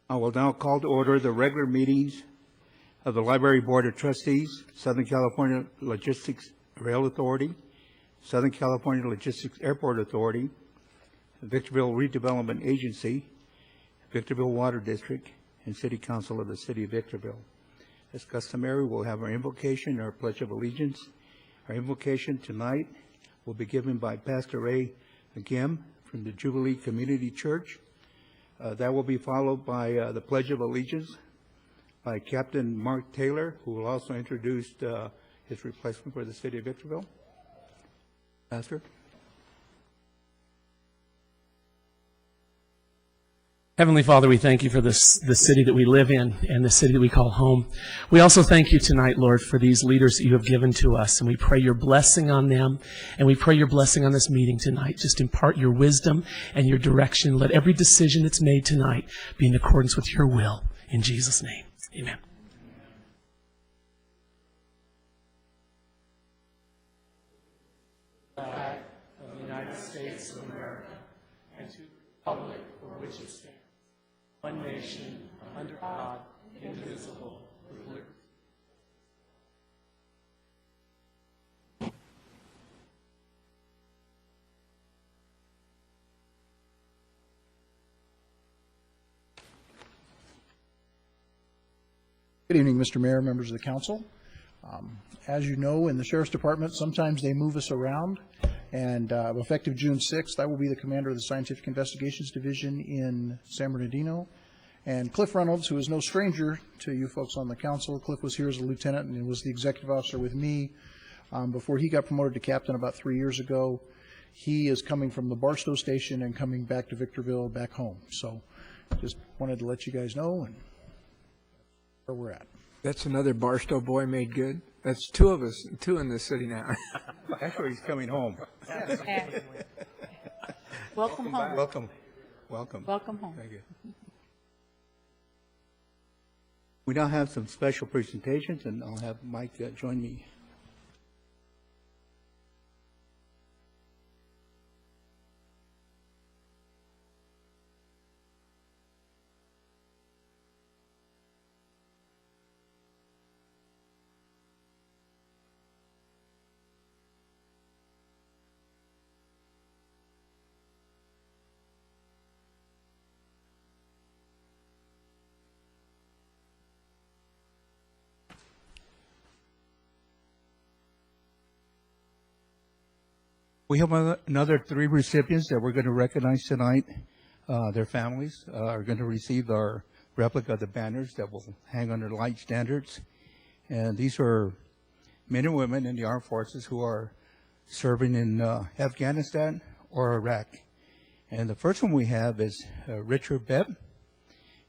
I will now call to order the regular meetings of the Library Board of Trustees, Southern California Logistics Rail Authority, Southern California Logistics Airport Authority, Victorville Redevelopment Agency, Victorville Water District, and City Council of the City of Victorville. As customary, we'll have our invocation and our Pledge of Allegiance. Our invocation tonight will be given by Pastor Ray Agim from the Jubilee Community Church. That will be followed by the Pledge of Allegiance by Captain Mark Taylor, who will also introduce his replacement for the City of Victorville. Pastor? Heavenly Father, we thank you for the city that we live in and the city that we call home. We also thank you tonight, Lord, for these leaders that you have given to us, and we pray your blessing on them, and we pray your blessing on this meeting tonight. Just impart your wisdom and your direction. Let every decision that's made tonight be in accordance with your will. In Jesus' name, amen. Flag of the United States of America, and to the republic for which it stands, one nation, under God, indivisible, with liberty. Good evening, Mr. Mayor, members of the council. As you know, in the Sheriff's Department, sometimes they move us around, and effective June 6th, I will be the commander of the Scientific Investigations Division in San Bernardino. And Cliff Reynolds, who is no stranger to you folks on the council, Cliff was here as a lieutenant and was the executive officer with me before he got promoted to captain about 3 years ago. He is coming from the Barstow station and coming back to Victorville, back home. So just wanted to let you guys know and where we're at. That's another Barstow boy made good. That's two of us, two in this city now. Actually, he's coming home. Welcome home. Welcome. Welcome. Welcome home. Thank you. We now have some special presentations, and I'll have Mike join me. We have another 3 recipients that we're going to recognize tonight. Their families are going to receive our replica of the banners that will hang under light standards. And these are men and women in the armed forces who are serving in Afghanistan or Iraq. And the first one we have is Richard Bebb.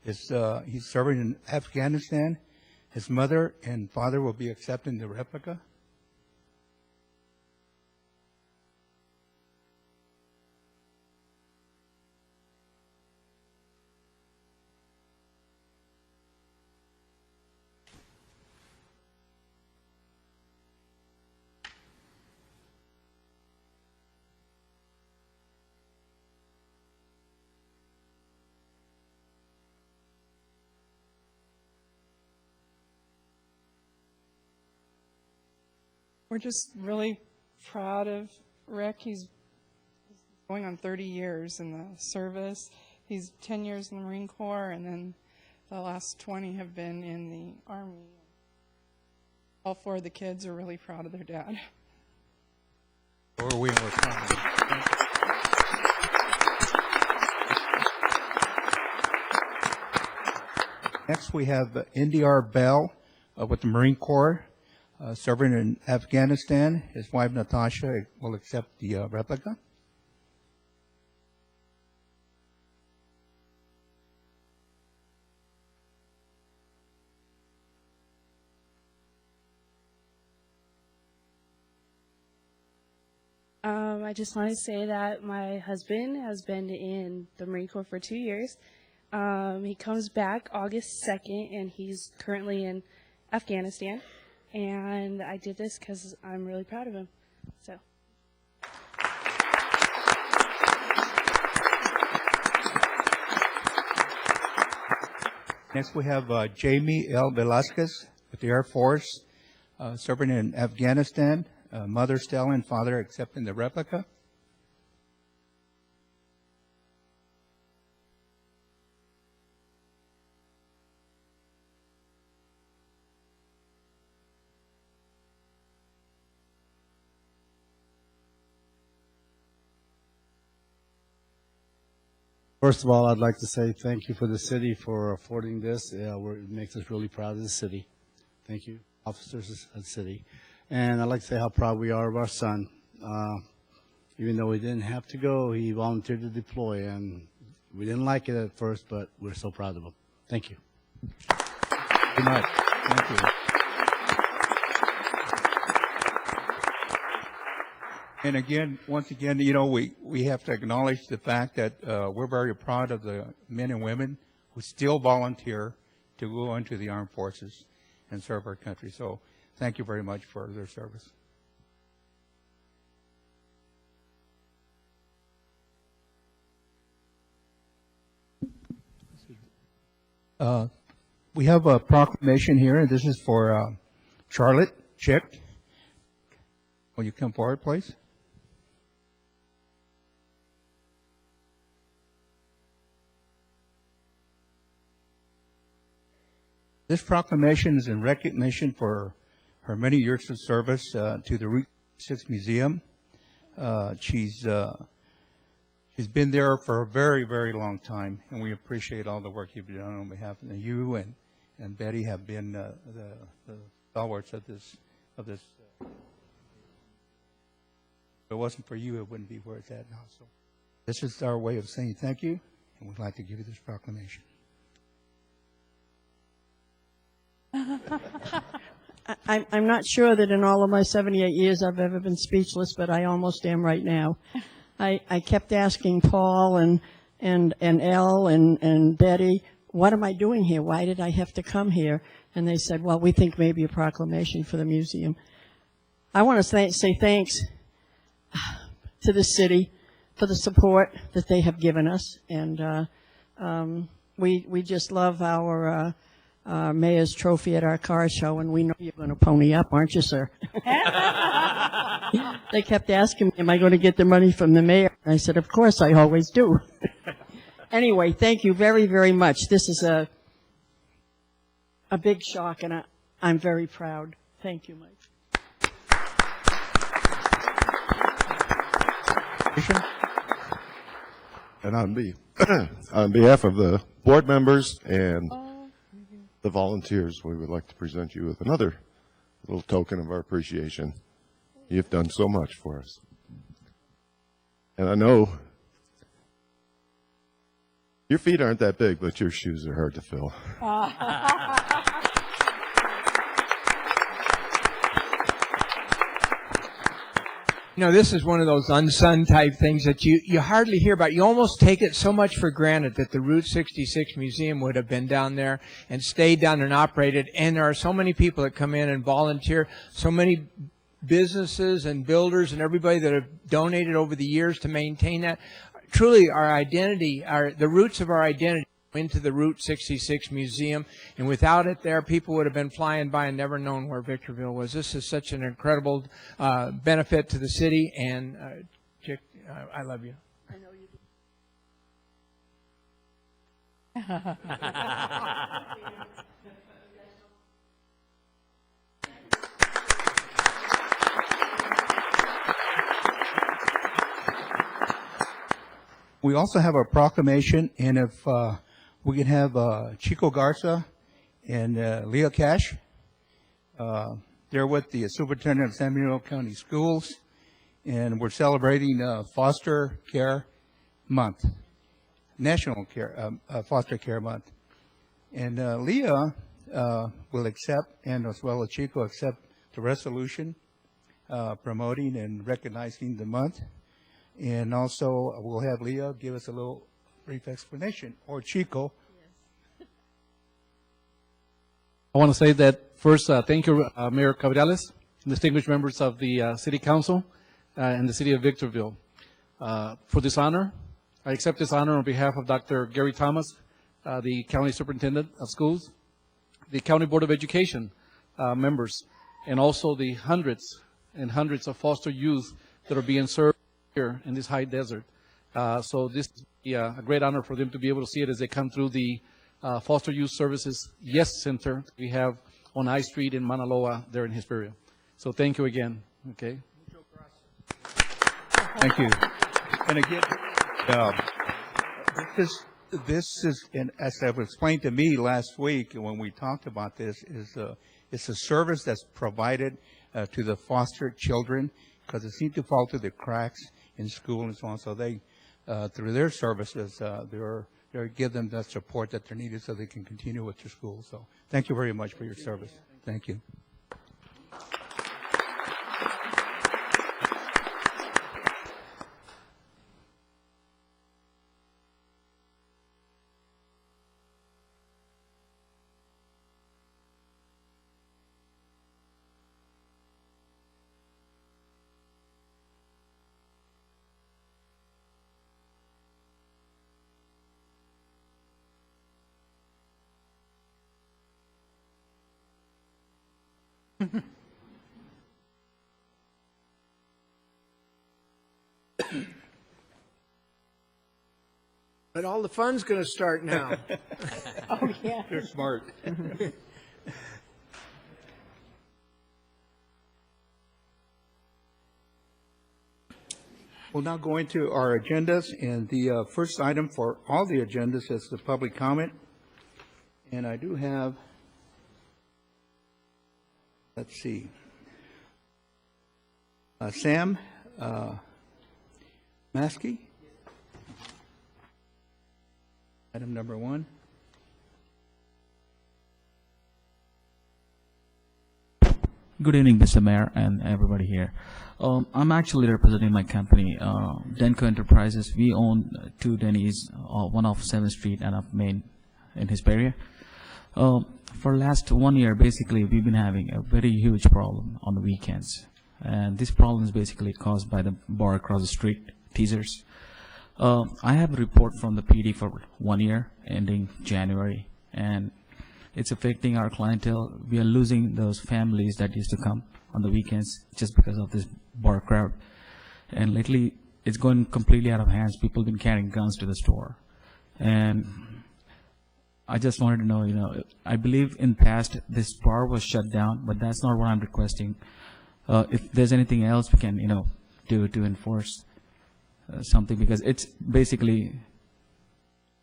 He's serving in Afghanistan. His mother and father will be accepting the replica. We're just really proud of Rick. He's going on 30 years in the service. He's 10 years in the Marine Corps, and then the last 20 have been in the Army. All 4 of the kids are really proud of their dad. Or we were proud. Next, we have NDR Bell with the Marine Corps. Serving in Afghanistan. His wife, Natasha, will accept the replica. I just want to say that my husband has been in the Marine Corps for 2 years. He comes back August 2nd, and he's currently in Afghanistan. And I did this because I'm really proud of him. So. Next, we have Jamie L. Velasquez with the Air Force, serving in Afghanistan. Mother Stella and father accepting the replica. First of all, I'd like to say thank you for the city for affording this. It makes us really proud of the city. Thank you, officers of the city. And I'd like to say how proud we are of our son. Even though he didn't have to go, he volunteered to deploy, and we didn't like it at first, but we're so proud of him. Thank you. Good night. Thank you. And again, once again, you know, we have to acknowledge the fact that we're very proud of the men and women who still volunteer to go into the armed forces and serve our country. So thank you very much for their service. We have a proclamation here, and this is for Charlotte Chick. Will you come forward, please? This proclamation is in recognition for her many years of service to the Route 6 Museum. She's been there for a very, very long time, and we appreciate all the work you've done on behalf of you and Betty have been the stalwarts of this. If it wasn't for you, it wouldn't be where it's at now. So this is our way of saying thank you, and we'd like to give you this proclamation. I'm not sure that in all of my 78 years I've ever been speechless, but I almost am right now. I kept asking Paul and Elle and Betty, what am I doing here? Why did I have to come here? And they said, well, we think maybe a proclamation for the museum. I want to say thanks to the city for the support that they have given us. And we just love our mayor's trophy at our car show, and we know you're going to pony up, aren't you, sir? They kept asking me, am I going to get the money from the mayor? And I said, of course, I always do. Anyway, thank you very, very much. This is a big shock, and I'm very proud. Thank you, Mike. And on behalf of the board members and the volunteers, we would like to present you with another little token of our appreciation. You've done so much for us. And I know your feet aren't that big, but your shoes are hard to fill. You know, this is one of those unsung type things that you hardly hear about. You almost take it so much for granted that the Route 66 Museum would have been down there and stayed down and operated. And there are so many people that come in and volunteer, so many businesses and builders and everybody that have donated over the years to maintain that. Truly, our identity, the roots of our identity into the Route 66 Museum, and without it there, people would have been flying by and never known where Victorville was. This is such an incredible benefit to the city, and Chick, I love you. I know you do. We also have a proclamation, and if we can have Chico Garza and Leah Cash. They're with the Superintendent of San Bernardino County Schools, and we're celebrating Foster Care Month, National Foster Care Month. And Leah will accept, and as well as Chico, accept the resolution promoting and recognizing the month. And also, we'll have Leah give us a little brief explanation, or Chico. I want to say that first, thank you, Mayor Cabrales, distinguished members of the City Council and the City of Victorville for this honor. I accept this honor on behalf of Dr. Gary Thomas, the County Superintendent of Schools, the County Board of Education members, and also the hundreds and hundreds of foster youth that are being served here in this high desert. So this is a great honor for them to be able to see it as they come through the Foster Youth Services Yes Center we have on I Street in Mauna Loa there in Hesperia. So thank you again. Okay. Thank you. And again, this is, and as I've explained to me last week when we talked about this, it's a service that's provided to the foster children because it seems to fall through the cracks in school and so on. So they, through their services, they give them that support that they're needed so they can continue with their school. So thank you very much for your service. Thank you. But all the fun's going to start now. Oh, yeah. They're smart. We'll now go into our agendas, and the first item for all the agendas is the public comment. And I do have, let's see, Sam Maskey, item number 1. Good evening, Mr. Mayor and everybody here. I'm actually representing my company, Denko Enterprises. We own 2 Denny's, one off 7th Street and off Main in Hesperia. For last 1 year, basically, we've been having a very huge problem on the weekends. And this problem is basically caused by the bar across the street, Teasers. I have a report from the PD for 1 year, ending January, and it's affecting our clientele. We are losing those families that used to come on the weekends just because of this bar crowd. And lately, it's going completely out of hands. People have been carrying guns to the store. And I just wanted to know, I believe in past this bar was shut down, but that's not what I'm requesting. If there's anything else we can, do to enforce something, because it's basically,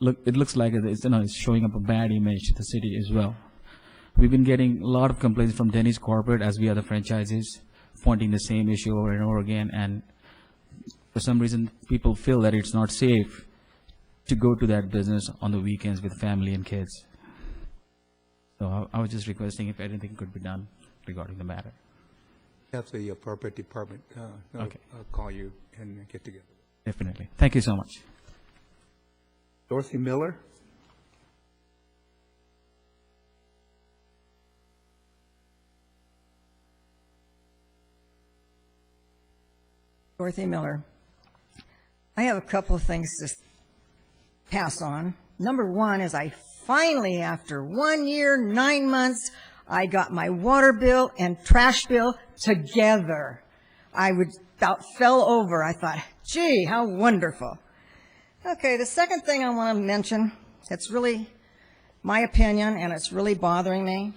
it looks like it's showing up a bad image to the city as well. We've been getting a lot of complaints from Denny's corporate as we are the franchises, pointing the same issue over and over again, and for some reason people feel that it's not safe to go to that business on the weekends with family and kids. So I was just requesting if anything could be done regarding the matter. Have the appropriate department Okay. call you and get together. Definitely. Thank you so much. Dorothy Miller. Dorothy Miller. I have a couple of things to pass on. Number one is I finally, after 1 year, 9 months, I got my water bill and trash bill together. I about fell over. I thought, gee, how wonderful. Okay, the second thing I want to mention, it's really my opinion and it's really bothering me.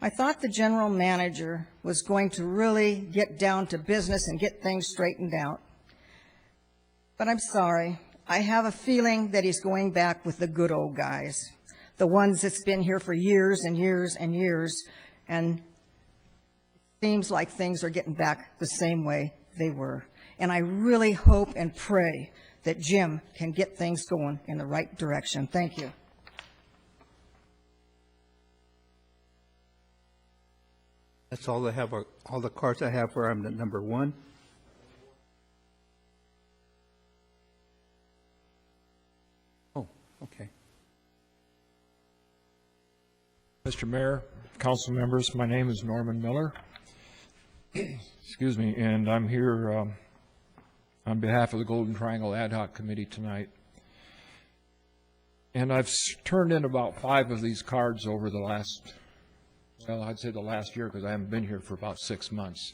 I thought the general manager was going to really get down to business and get things straightened out. But I'm sorry. I have a feeling that he's going back with the good old guys, the ones that's been here for years and years and years, and it seems like things are getting back the same way they were. And I really hope and pray that Jim can get things going in the right direction. Thank you. That's all I have. All the cards I have for item number 1. Oh, okay. Mr. Mayor, council members, my name is Norman Miller. Excuse me, and I'm here on behalf of the Golden Triangle Ad Hoc Committee tonight. And I've turned in about 5 of these cards over the last, well, I'd say the last year because I haven't been here for about 6 months.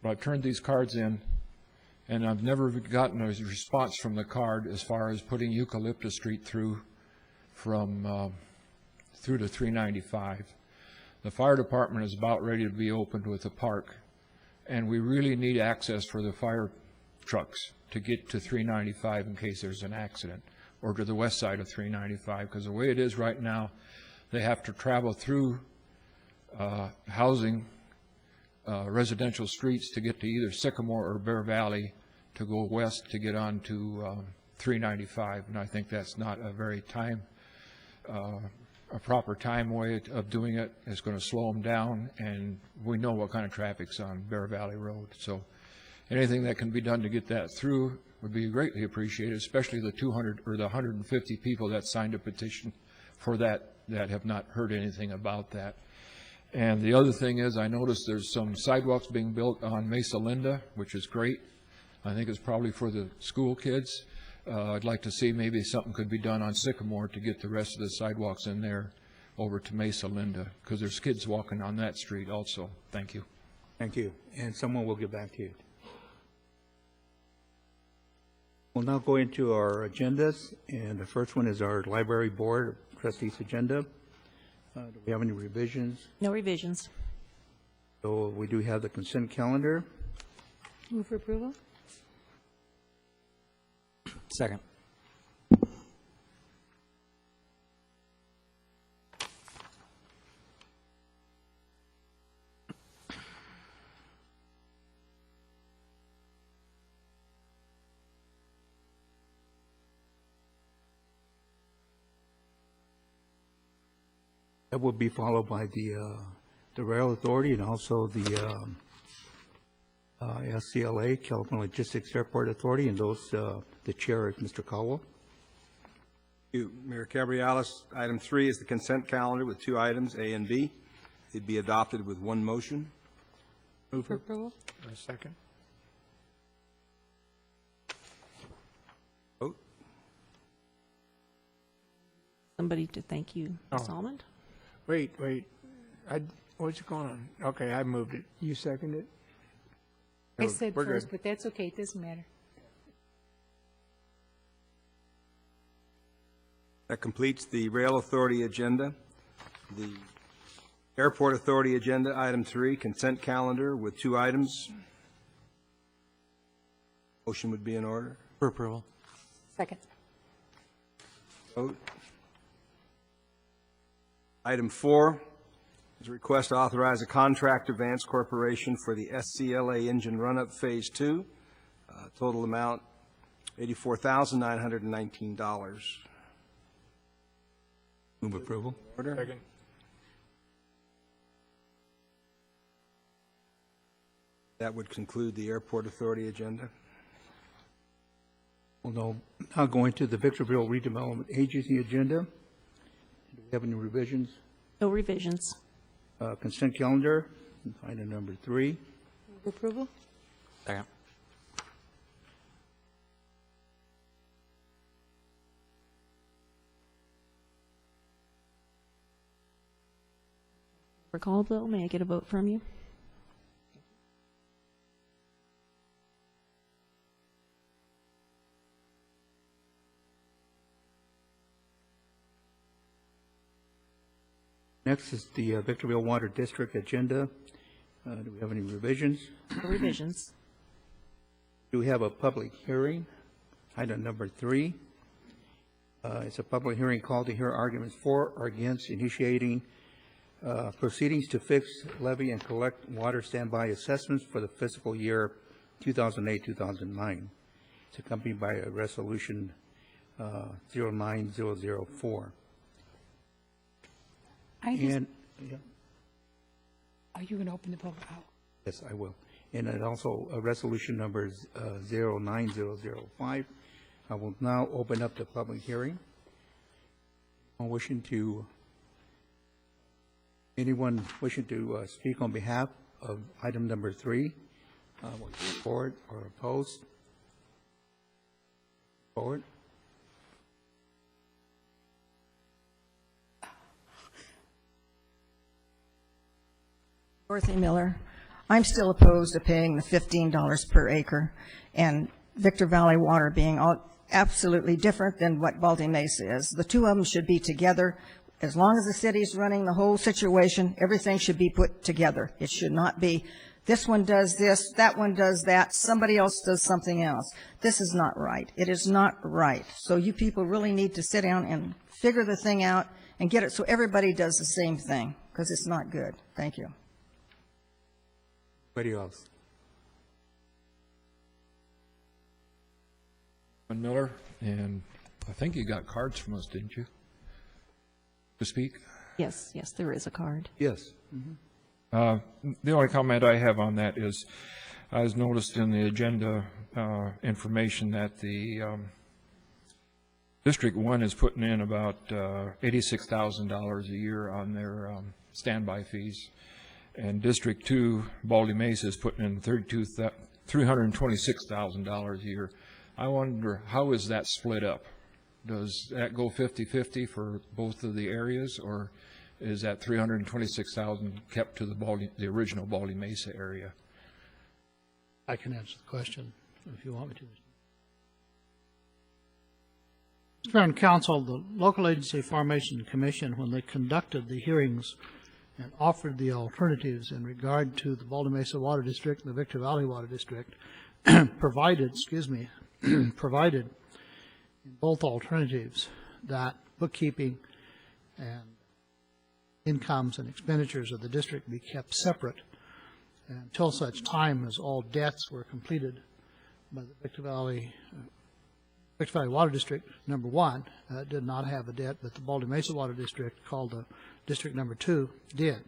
But I've turned these cards in, and I've never gotten a response from the card as far as putting Eucalyptus Street through to 395. The fire department is about ready to be opened with the park, and we really need access for the fire trucks to get to 395 in case there's an accident, or to the west side of 395, because the way it is right now, they have to travel through housing, residential streets to get to either Sycamore or Bear Valley to go west to get on to 395, and I think that's not a very a proper time way of doing it. It's going to slow them down, and we know what kind of traffic's on Bear Valley Road. So anything that can be done to get that through would be greatly appreciated, especially the 200 or the 150 people that signed a petition for that have not heard anything about that. And the other thing is, I noticed there's some sidewalks being built on Mesa Linda, which is great. I think it's probably for the school kids. I'd like to see maybe something could be done on Sycamore to get the rest of the sidewalks in there over to Mesa Linda, because there's kids walking on that street also. Thank you. Thank you. And someone will get back to you. We'll now go into our agendas, and the first one is our Library Board of Trustees agenda. Do we have any revisions? No revisions. So we do have the consent calendar. Move for approval? Second. That will be followed by the Rail Authority and also the SCLA, California Logistics Airport Authority, and those, the chair is Mr. Caldwell. Thank you, Mayor Cabrialis. Item 3 is the consent calendar with 2 items, A and B. It'd be adopted with 1 motion. Move for approval? A second. Vote. Somebody to thank you, Ms. Almond? Wait. What's going on? Okay, I moved it. You seconded it? I said We're first, good. but that's okay. It doesn't matter. That completes the Rail Authority agenda. The Airport Authority agenda, item 3, consent calendar with 2 items. Motion would be in order. For approval. Second. Vote. Item 4 is a request to authorize a contract to Vance Corporation for the SCLA engine run-up Phase 2. Total amount $84,919. Move approval. Order. Second. That would conclude the Airport Authority agenda. We'll now go into the Victorville Redevelopment Agency agenda. Do we have any revisions? No revisions. Consent calendar, item number 3. Move for approval? Second. For call bill, may I get a vote from you? Next is the Victorville Water District agenda. Do we have any revisions? No revisions. Do we have a public hearing? Item number 3. It's a public hearing called to hear arguments for or against initiating proceedings to fix, levy, and collect water standby assessments for the fiscal year 2008-2009. It's accompanied by a resolution 09004. And, yeah, Are you going to open the public? Oh. yes, I will. And it also, resolution number 09005. I will now open up the public hearing. Anyone wishing to speak on behalf of item number 3, forward or opposed? Forward. Dorothy Miller. I'm still opposed to paying the $15 per acre, and Victor Valley Water being absolutely different than what Baldy Mesa is. The two of them should be together. As long as the city's running the whole situation, everything should be put together. It should not be, this one does this, that one does that, somebody else does something else. This is not right. It is not right. So you people really need to sit down and figure the thing out and get it so everybody does the same thing, because it's not good. Thank you. Anybody else? Miller, and I think you got cards from us, didn't you? To speak? Yes, yes, there is a card. Yes. The only comment I have on that is I was noticed in the agenda information that the District 1 is putting in about $86,000 a year on their standby fees, and District 2, Baldy Mesa, is putting in $326,000 a year. I wonder, how is that split up? Does that go 50-50 for both of the areas, or is that $326,000 kept to the original Baldy Mesa area? I can answer the question if you want me to. Mr. Mayor and Council, the Local Agency Formation Commission, when they conducted the hearings and offered the alternatives in regard to the Baldy Mesa Water District and the Victor Valley Water District, provided in both alternatives that bookkeeping and incomes and expenditures of the district be kept separate until such time as all debts were completed by the Victor Valley Water District number 1 did not have a debt, but the Baldy Mesa Water District, called the District number 2, did.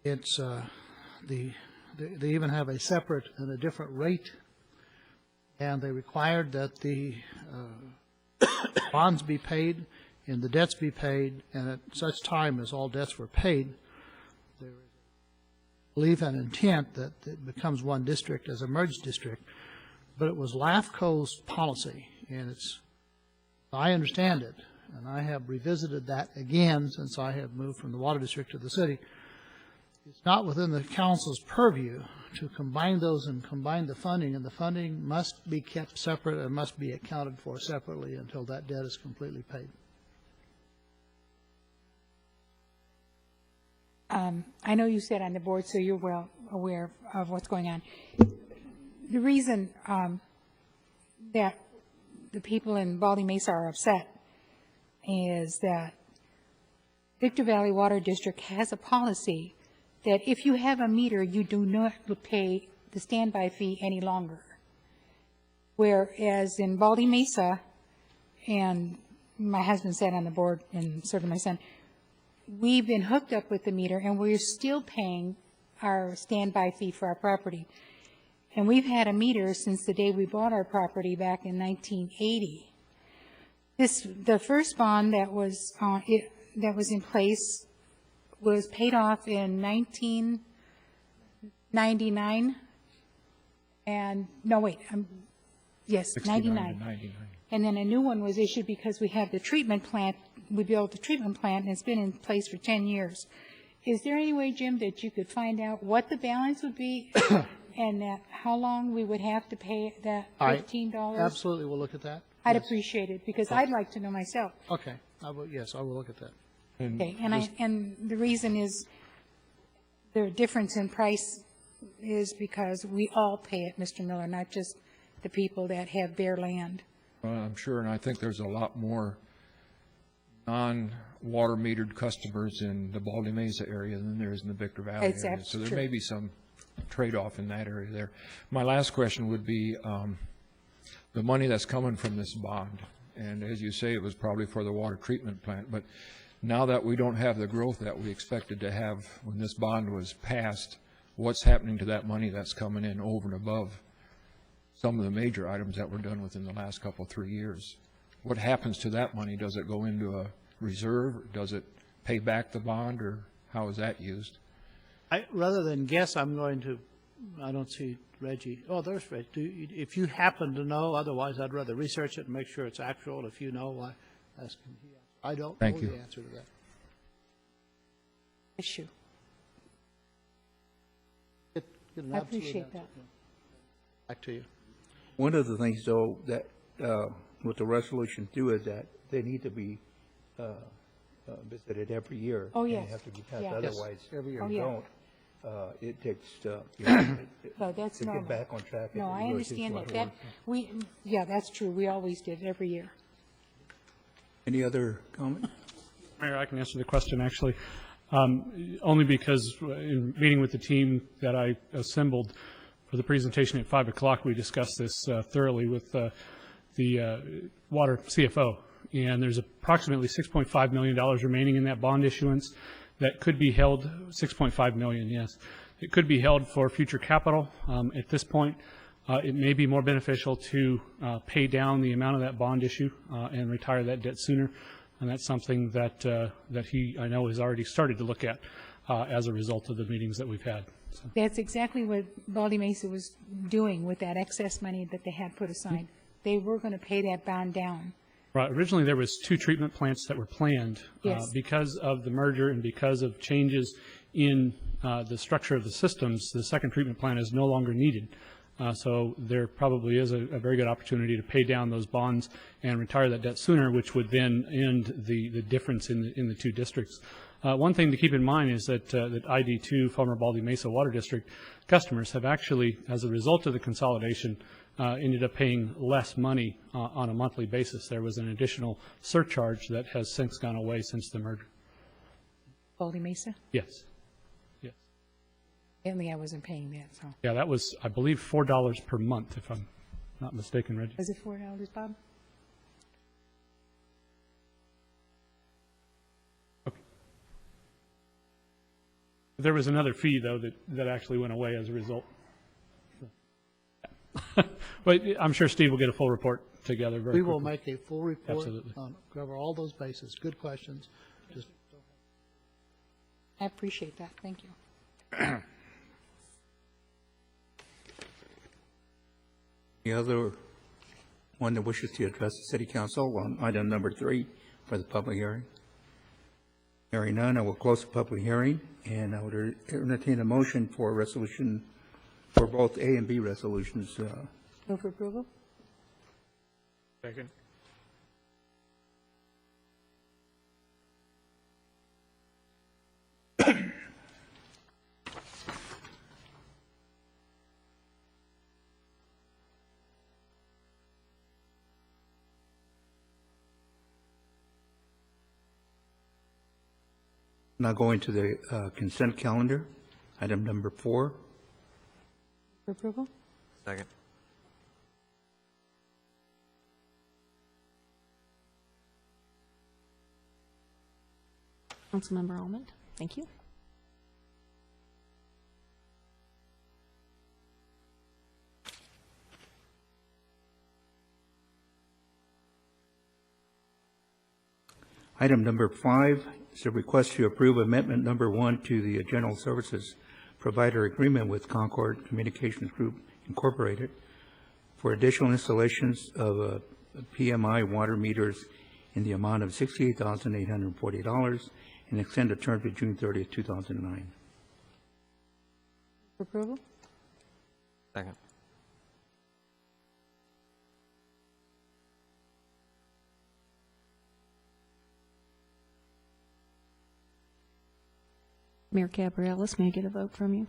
It's they even have a separate and a different rate, and they required that the bonds be paid and the debts be paid, and at such time as all debts were paid, there is a belief and intent that it becomes one district as a merged district. But it was LAFCO's policy, and it's, I understand it, and I have revisited that again since I have moved from the water district to the city. It's not within the council's purview to combine those and combine the funding, and the funding must be kept separate and must be accounted for separately until that debt is completely paid. I know you sit on the board, so you're well aware of what's going on. The reason that the people in Baldy Mesa are upset is that Victor Valley Water District has a policy that if you have a meter, you do not pay the standby fee any longer. Whereas in Baldy Mesa, and my husband sat on the board, and so did my son, we've been hooked up with the meter, and we're still paying our standby fee for our property. And we've had a meter since the day we bought our property back in 1980. The first bond that was in place was paid off in 1999, and no wait, yes, 99. And then a new one was issued because we have the treatment plant. We built the treatment plant, and it's been in place for 10 years. Is there any way, Jim, that you could find out what the balance would be and that how long we would have to pay that $15? Absolutely, we'll look at that. I'd Yes. appreciate it, because I'd like to know myself. Okay, yes, I will look at that. Okay, and the reason is the difference in price is because we all pay it, Mr. Miller, not just the people that have bare land. I'm sure, and I think there's a lot more non-water metered customers in the Baldy Mesa area than there is in the Victor Valley It's area. So there true. may be some trade-off in that area there. My last question would be the money that's coming from this bond, and as you say, it was probably for the water treatment plant, but now that we don't have the growth that we expected to have when this bond was passed, what's happening to that money that's coming in over and above some of the major items that were done within the last couple, 3 years? What happens to that money? Does it go into a reserve? Does it pay back the bond, or how is that used? Rather than guess, I'm going to, I don't see Reggie. Oh, there's Reggie. If you happen to know, otherwise I'd rather research it and make sure it's actual. If you know, why ask him. I don't know the answer to that. Issue. I appreciate that. Back to you. One of the things, though, that with the resolution too, is that they need to be visited every year. Oh, and yes. they have to be passed. Yeah. Otherwise, Every year. Oh, if you yeah. don't, it takes, you know, No, that's to normal. get back on track. No, it I really takes a understand lot that. of work. Yeah, that's true. We always did, every year. Any other comment? Mayor, I can answer the question, actually, only because in meeting with the team that I assembled for the presentation at 5 o'clock, we discussed this thoroughly with the water CFO. And there's approximately $6.5 million remaining in that bond issuance that could be held, 6.5 million, yes. It could be held for future capital. At this point, it may be more beneficial to pay down the amount of that bond issue and retire that debt sooner. And that's something that that he, I know, has already started to look at as a result of the meetings that we've had. So. That's exactly what Baldy Mesa was doing with that excess money that they had put aside. They were going to pay that bond down. Right. Originally, there was 2 treatment plants that were planned. Yes. Because of the merger and because of changes in the structure of the systems, the second treatment plant is no longer needed. So there probably is a very good opportunity to pay down those bonds and retire that debt sooner, which would then end the difference in the 2 districts. One thing to keep in mind is that ID2, former Baldy Mesa Water District customers have actually, as a result of the consolidation, ended up paying less money on a monthly basis. There was an additional surcharge that has since gone away since the merger. Baldy Mesa? Yes. Yes. Apparently I wasn't paying that, so. Yeah, that was, I believe, $4 per month, if I'm not mistaken, Reggie. Was it $4, Bob? There was another fee, though, that actually went away as a result. But I'm sure Steve will get a full report together very We quickly. will make a full report. Absolutely. Cover all those bases. Good questions. Just I appreciate that. Thank you. Any other one that wishes to address the city council on item number 3 for the public hearing? Hearing none, I will close the public hearing, and I would entertain a motion for resolution, for both A and B resolutions. Move for approval? Second. Now going to the consent calendar, item number 4. For approval? Second. Councilmember Almond, thank you. Item number 5 is a request to approve amendment number 1 to the general services provider agreement with Concord Communications Group Incorporated for additional installations of PMI water meters in the amount of $68,840 and extend the term to June 30th, 2009. For approval? Second. Mayor Gabrielis, may I get a vote from you?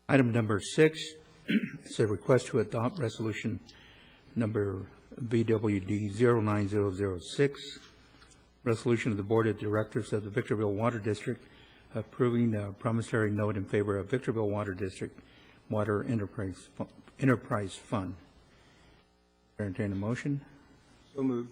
Item number 6 is a request to adopt resolution number VWD 09006, resolution of the Board of Directors of the Victorville Water District approving a promissory note in favor of Victorville Water District Water Enterprise Fund. Entertain a motion. So moved.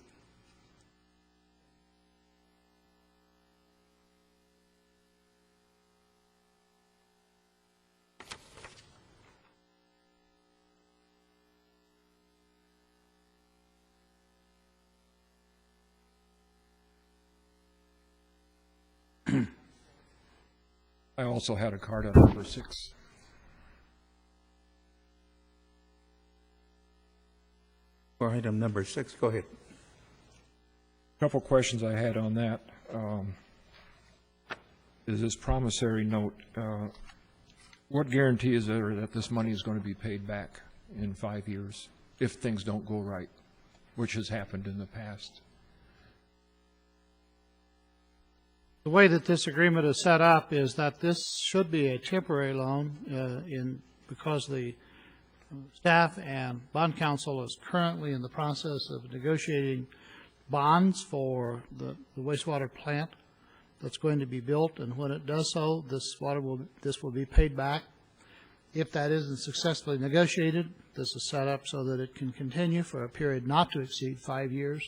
I also had a card on number 6. For item number 6, go ahead. Couple questions I had on that. Is this promissory note, what guarantee is there that this money is going to be paid back in 5 years if things don't go right, which has happened in the past? The way that this agreement is set up is that this should be a temporary loan because the staff and bond counsel is currently in the process of negotiating bonds for the wastewater plant that's going to be built, and when it does so, this will be paid back. If that isn't successfully negotiated, this is set up so that it can continue for a period not to exceed 5 years.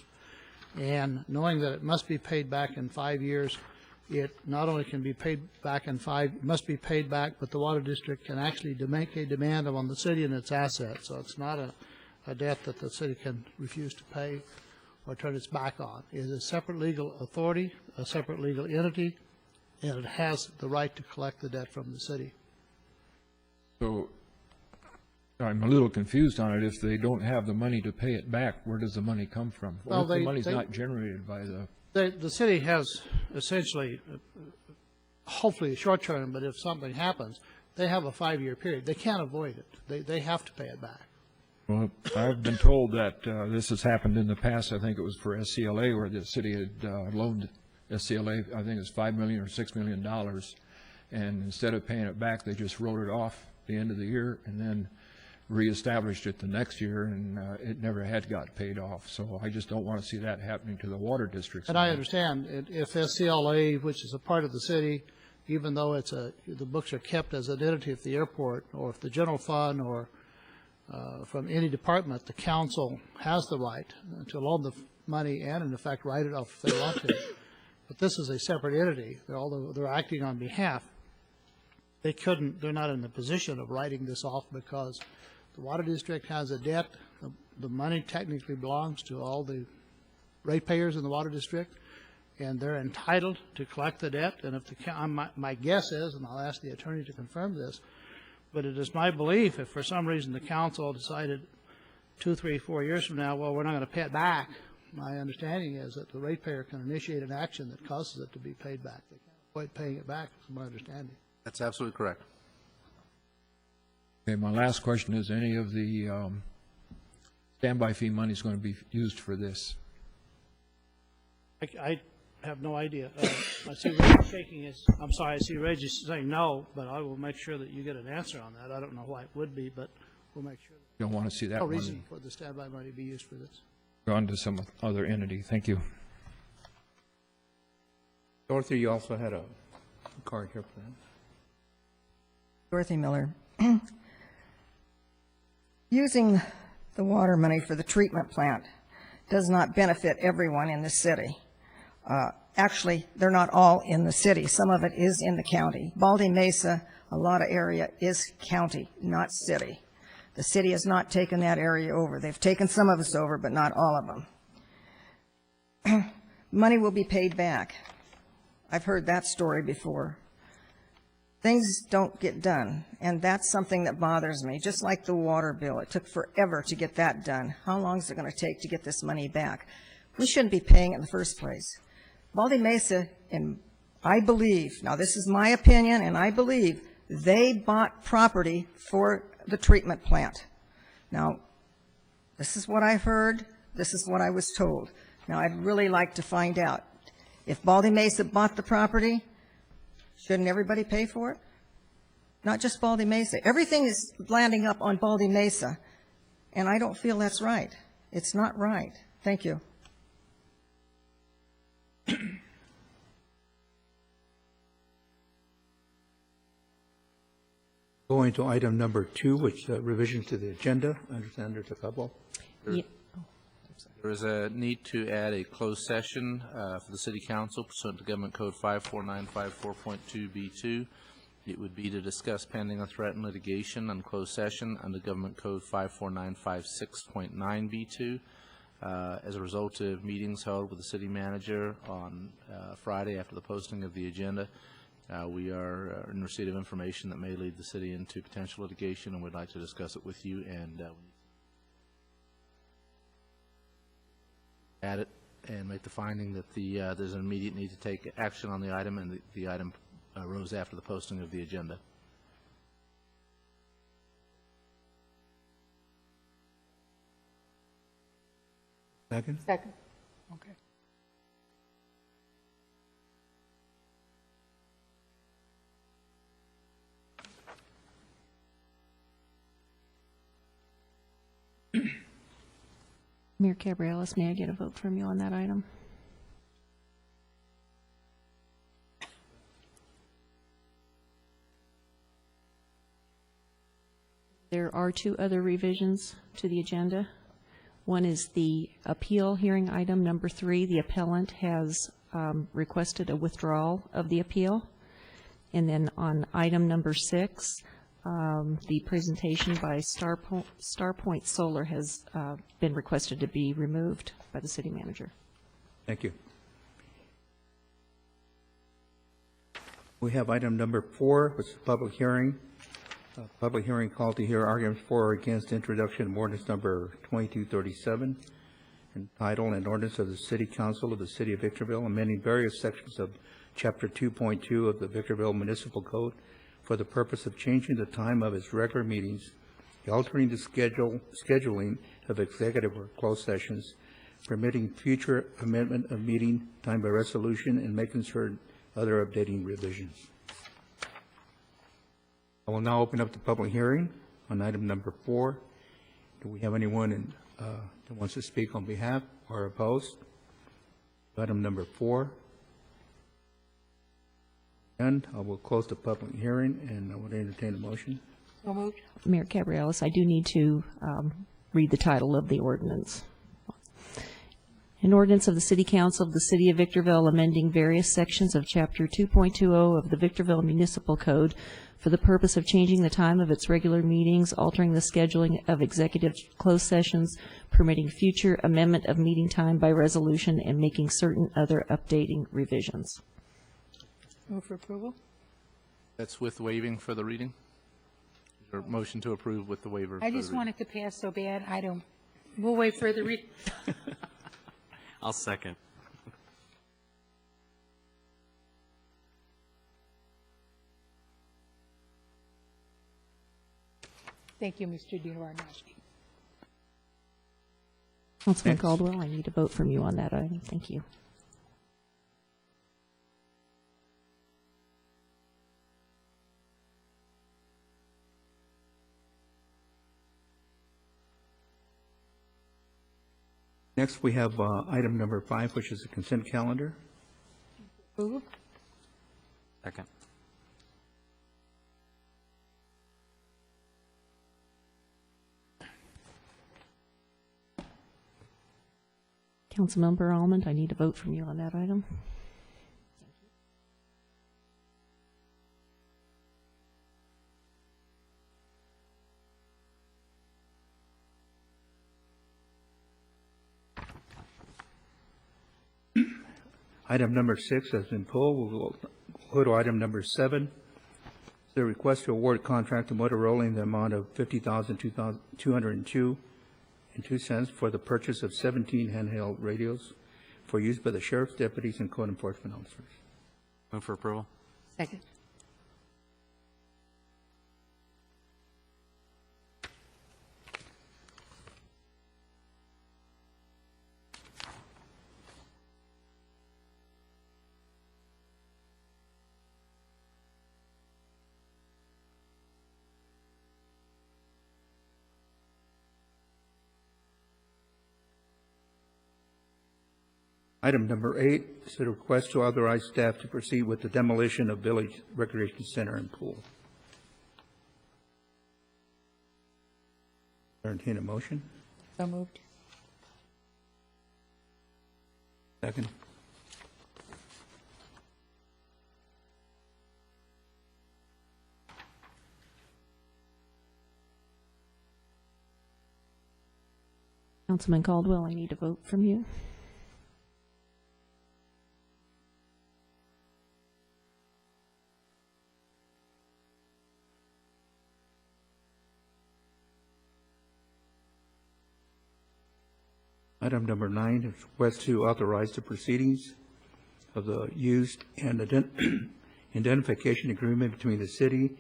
And knowing that it must be paid back in 5 years, it not only can be paid back in must be paid back, but the water district can actually make a demand on the city and its assets. So it's not a debt that the city can refuse to pay or turn its back on. It is a separate legal authority, a separate legal entity, and it has the right to collect the debt from the city. So I'm a little confused on it. If they don't have the money to pay it back, where does the money come from? Well, What if the money's not generated by the... The city has essentially, hopefully short term, but if something happens, they have a 5-year period. They can't avoid it. They have to pay it back. Well, I've been told that this has happened in the past. I think it was for SCLA, where the city had loaned SCLA, I think it was $5 million or $6 million, and instead of paying it back, they just wrote it off at the end of the year and then reestablished it the next year, and it never had got paid off. So I just don't want to see that happening to the water districts. And I understand if SCLA, which is a part of the city, even though the books are kept as an entity at the airport, or if the general fund or from any department, the council has the right to loan the money and, in effect, write it off if they want to. But this is a separate entity. Although they're acting on behalf, they're not in the position of writing this off because the water district has a debt. The money technically belongs to all the ratepayers in the water district, and they're entitled to collect the debt. And if my guess is, and I'll ask the attorney to confirm this, but it is my belief if for some reason the council decided 2, 3, 4 years from now, well, we're not going to pay it back, my understanding is that the ratepayer can initiate an action that causes it to be paid back. They can't avoid paying it back, is my understanding. That's absolutely correct. Okay, my last question is, any of the standby fee money is going to be used for this? I have no idea. I see Reggie shaking his, I'm sorry, I see Reggie saying no, but I will make sure that you get an answer on that. I don't know why it would be, but we'll make sure. Don't want to see that No money reason for the standby money to be used for this. gone to some other entity. Thank you. Dorothy, you also had a card here for that. Dorothy Miller. Using the water money for the treatment plant does not benefit everyone in the city. Actually, they're not all in the city. Some of it is in the county. Baldy Mesa, a lot of area is county, not city. The city has not taken that area over. They've taken some of us over, but not all of them. Money will be paid back. I've heard that story before. Things don't get done, and that's something that bothers me. Just like the water bill, it took forever to get that done. How long is it going to take to get this money back? We shouldn't be paying it in the first place. Baldy Mesa, and I believe, now this is my opinion, and I believe they bought property for the treatment plant. Now, this is what I've heard. This is what I was told. Now, I'd really like to find out. If Baldy Mesa bought the property, shouldn't everybody pay for it? Not just Baldy Mesa. Everything is landing up on Baldy Mesa, and I don't feel that's right. It's not right. Thank you. Going to item number 2, which revisions to the agenda. I understand there's a couple. There is a need to add a closed session for the City Council pursuant to Government Code 54954.2B2. It would be to discuss pending or threatened litigation on closed session under Government Code 54956.9B2. As a result of meetings held with the City Manager on Friday after the posting of the agenda, we are in receipt of information that may lead the city into potential litigation, and we'd like to discuss it with you. And add it and make the finding that there's an immediate need to take action on the item, and the item arose after the posting of the agenda. Second? Second. Okay. Mayor Cabriolas, may I get a vote from you on that item? There are two other revisions to the agenda. One is the appeal hearing item number 3. The appellant has requested a withdrawal of the appeal. And then on item number 6, the presentation by Starpoint Solar has been requested to be removed by the city manager. Thank you. We have item number 4, which is public hearing. Public hearing called to hear arguments for or against introduction of ordinance number 2237, entitled an ordinance of the City Council of the City of Victorville amending various sections of Chapter 2.2 of the Victorville Municipal Code for the purpose of changing the time of its regular meetings, altering the scheduling of executive or closed sessions, permitting future amendment of meeting time by resolution, and making certain other updating revisions. I will now open up the public hearing on item number 4. Do we have anyone that wants to speak on behalf or opposed? Item number 4. And I will close the public hearing, and I would entertain a motion. So moved. Mayor Cabriolas, I do need to read the title of the ordinance. An ordinance of the City Council of the City of Victorville amending various sections of Chapter 2.20 of the Victorville Municipal Code for the purpose of changing the time of its regular meetings, altering the scheduling of executive closed sessions, permitting future amendment of meeting time by resolution, and making certain other updating revisions. Move for approval. That's with waiving for the reading? Or motion to approve with the waiver? I just want it to pass so bad, we'll wait for the read. I'll second. Thank you, Mr. DiNardi. Councilman Caldwell, I need a vote from you on that item. Thank you. Next, we have item number 5, which is the consent calendar. Approval. Second. Councilmember Almond, I need a vote from you on that item. Item number 6 has been pulled. We'll go to item number 7. The request to award contract to Motorola in the amount of $50,202.02 for the purchase of 17 handheld radios for use by the sheriff's deputies and code enforcement officers. Move for approval. Second. Item number 8 is a request to authorize staff to proceed with the demolition of Village Recreation Center and pool. Entertain a motion. So moved. Second. Councilman Caldwell, I need a vote from you. Item number 9 is request to authorize the proceedings of the used and identification agreement between the city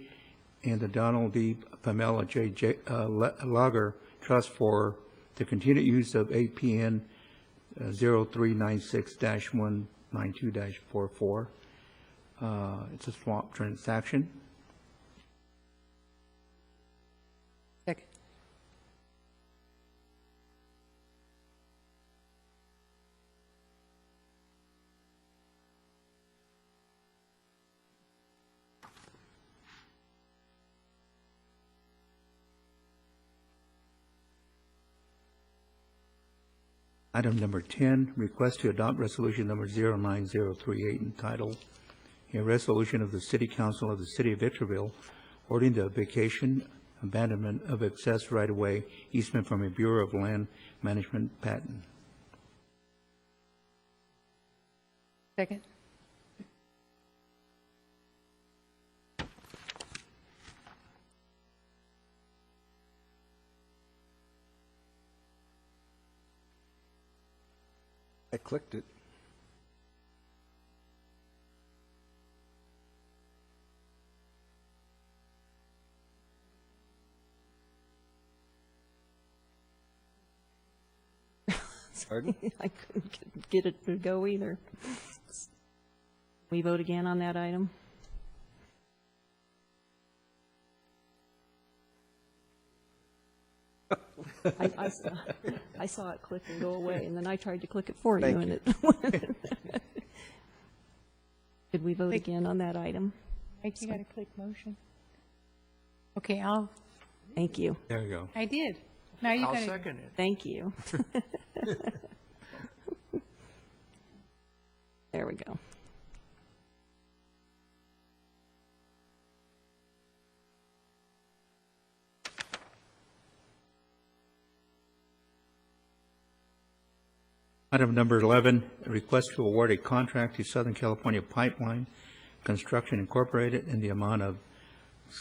and the Donald D. Pamela J. Lager Trust for the continued use of APN 0396-192-44. It's a swap transaction. Second. Item number 10, request to adopt resolution number 09038 entitled, a resolution of the City Council of the City of Victorville ordering the vacation abandonment of excess right-of-way easement from a Bureau of Land Management patent. Second. I clicked it. Pardon? I couldn't get it to go either. We vote again on that item? I saw it click and go away, and then I tried to click it for you, Thank and you. it. Did we vote again on that item? Mike, you got to click motion. Okay, I'll, Thank you. There you go. I did. Now you I'll got to. second it. Thank you. There we go. Item number 11, a request to award a contract to Southern California Pipeline Construction Incorporated in the amount of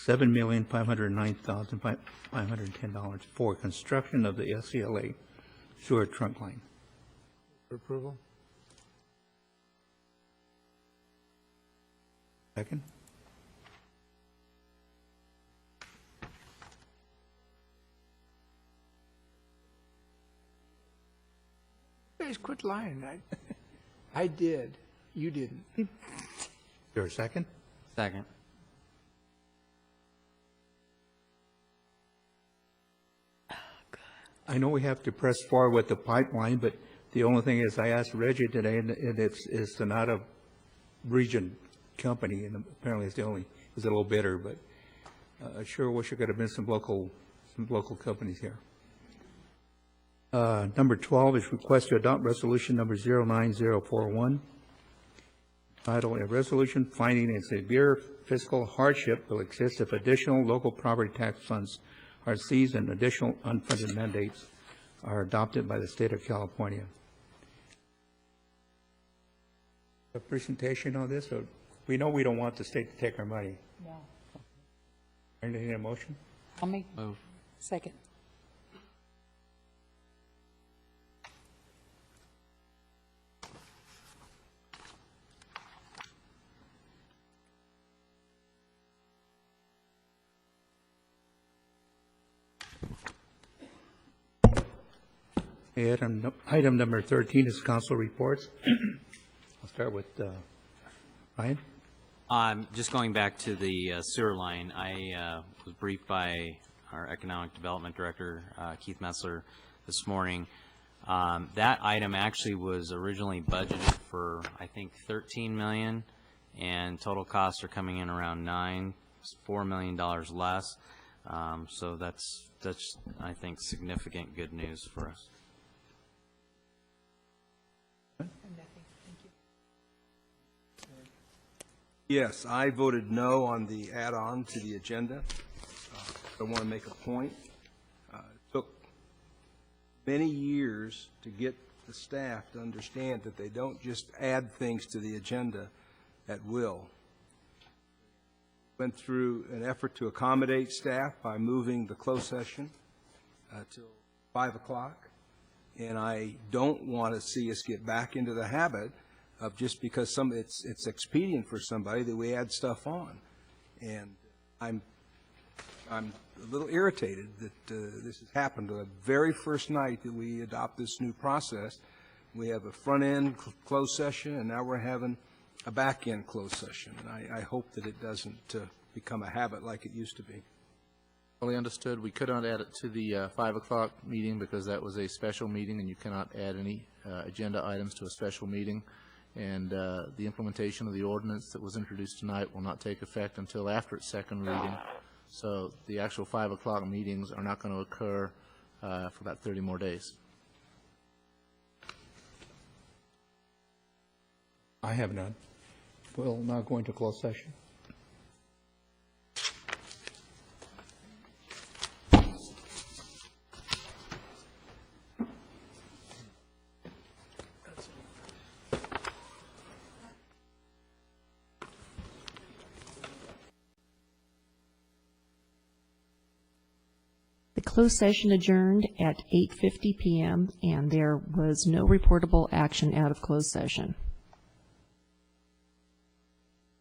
$7,509,510 for construction of the SCLA sewer trunk line. For approval? Second? You guys quit lying. I did. You didn't. Is there a second? Second. I know we have to press forward with the pipeline, but the only thing is I asked Reggie today, and it's not a region company, and apparently it's a little bitter, but I sure wish there could have been some local companies here. Number 12 is request to adopt resolution number 09041, titled, a resolution finding a severe fiscal hardship will exist if additional local property tax funds are seized and additional unfunded mandates are adopted by the state of California. A presentation on this, or we know we don't want the state to take our money. No. Anything in a motion? I'll make. Move. Second. Item number 13 is council reports. I'll start with Ryan. Just going back to the sewer line, I was briefed by our Economic Development Director, Keith Messler, this morning. That item actually was originally budgeted for, I think, $13 million, and total costs are coming in around $4 million less. So that's, I think, significant good news for us. Yes, I voted no on the add-on to the agenda. I want to make a point. It took many years to get the staff to understand that they don't just add things to the agenda at will. Went through an effort to accommodate staff by moving the closed session till 5 o'clock, And I don't want to see us get back into the habit of just because it's expedient for somebody that we add stuff on. And I'm a little irritated that this has happened the very first night that we adopt this new process. We have a front-end closed session, and now we're having a back-end closed session. And I hope that it doesn't become a habit like it used to be. Fully understood. We could not add it to the 5 o'clock meeting because that was a special meeting, and you cannot add any agenda items to a special meeting. And the implementation of the ordinance that was introduced tonight will not take effect until after its second reading. So the actual 5 o'clock meetings are not going to occur for about 30 more days. I have none. We'll now go into closed session. The closed session adjourned at 8:50 p.m., and there was no reportable action out of closed session.